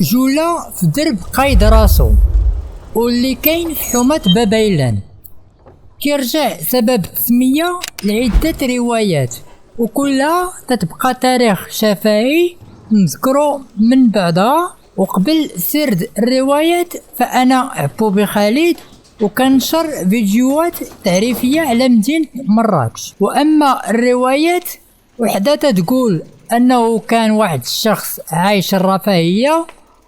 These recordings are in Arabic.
جولة في درب قايد راسو واللي كاين في حومة بابيلان. كيرجع سبب التسمية لعدة روايات وكلها تتبقى تاريخ شفهي نذكرو من بعدها. وقبل سرد الروايات فأنا عبوبي خالد وكنشر فيديوهات تعريفية على مدينة مراكش. وأما الروايات وحدة تقول أنه كان واحد الشخص عايش الرفاهية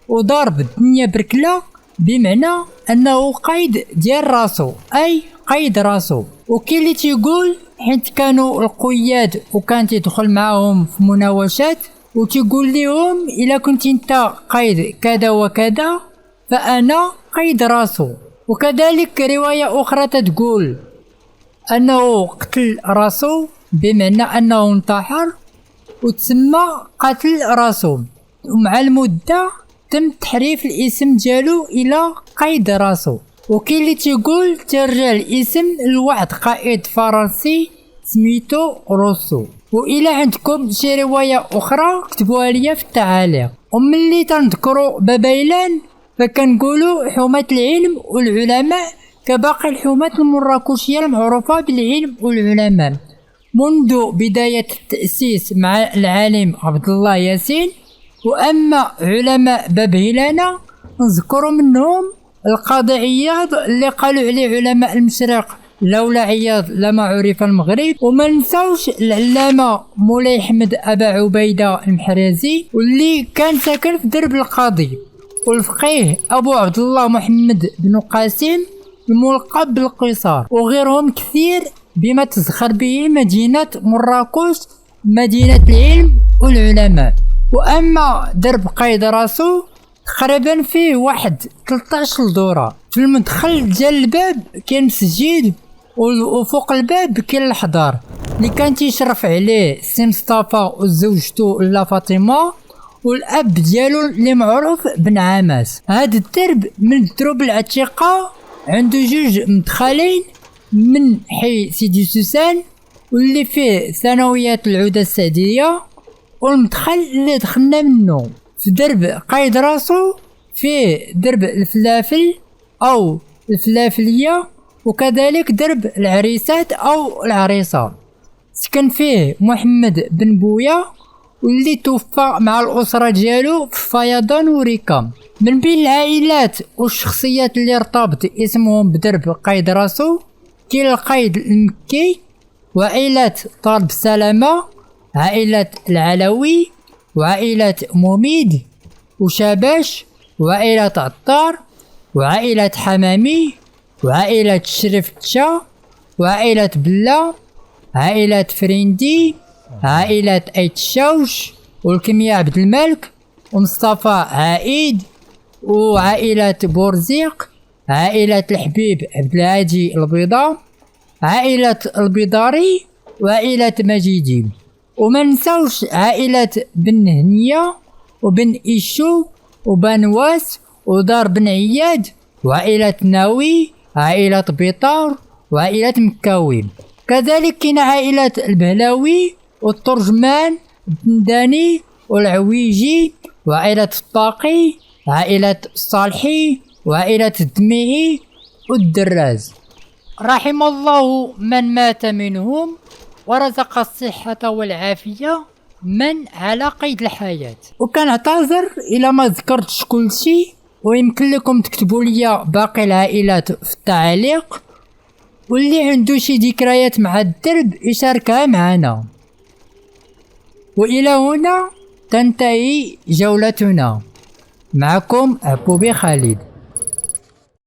وضارب الدنيا بركلة، بمعنى أنه قايد ديال راسو أي قايد راسو. وكاين اللي تيقول حيت كانوا القياد وكان تيدخل معاهم في مناوشات وتيقول لهم إلا كنت انت قايد كذا وكذا فأنا قايد راسو. وكذلك رواية أخرى تقول أنه قتل راسو بمعنى أنه انتحر وتسمى قتل راسو، ومع المدة تم تحريف الاسم ديالو إلى قايد راسو. وكاين اللي تيقول ترجع الاسم لواحد قائد فرنسي سميتو روسو. وإلى عندكم شي رواية أخرى كتبوها ليا في التعاليق. وملي تنذكرو بابيلان فكنقولو حومة العلم والعلماء كباقي الحومات المراكشية المعروفة بالعلم والعلماء منذ بداية التأسيس مع العالم عبد الله ياسين. وأما علماء بابيلان نذكر منهم القاضي عياض اللي قالوا عليه علماء المشرق لولا عياض لما عرف المغرب. وما نساوش العلامة مولاي احمد ابا عبيدة المحرزي واللي كان ساكن في درب القاضي، والفقيه ابو عبد الله محمد بن قاسم الملقب بالقيصار، وغيرهم كثير بما تزخر به مدينة مراكش مدينة العلم والعلماء. واما درب قايد راسو تقريبا فيه واحد 13 دورة. في المدخل ديال الباب كاين مسجد وفوق الباب كاين الحضار اللي كان تيشرف عليه سي مصطفى وزوجته لا فاطمه والاب ديالو اللي معروف بن عماس. هاد الدرب من الدروب العتيقه عنده جوج مدخلين من حي سيدي سوسان واللي فيه ثانويات العودة السعدية، والمدخل اللي دخلنا منه في درب قايد راسو فيه درب الفلافل او الفلافلية، وكذلك درب العريسات او العريسة سكن فيه محمد بن بويا واللي توفى مع الأسرة ديالو في فيضان وريكا. من بين العائلات والشخصيات اللي ارتبط اسمهم بدرب قايد راسو كاين القايد المكي وعائلة طالب سلامة، عائلة العلوي وعائلة مميد وشاباش وعائلة عطار وعائلة حمامي وعائلة شريف تشا وعائلة بلا، عائلة فريندي، عائلة ايتشاوش والكمية عبد الملك ومصطفى عائد وعائلة بورزيق، عائلة الحبيب عبد الهادي البيضاء، عائلة البيضاري وعائلة مجيدي. وما نساوش عائلة بن هنية وبن إيشو وبنواس ودار بن عياد وعائلة ناوي، عائلة بيطار وعائلة مكاوي. كذلك كاين عائلة البهلاوي والترجمان الدنداني والعويجي وعائلة الطاقي، عائلة الصالحي وعائلة الدميعي والدراز. رحم الله من مات منهم ورزق الصحة والعافية من على قيد الحياة. وكنعتذر إلا ما ذكرتش كل شيء، ويمكن لكم تكتبوا لي باقي العائلات في التعليق، واللي عنده شي ذكريات مع الدرب يشاركها معنا. وإلى هنا تنتهي جولتنا، معكم عبوبي خالد.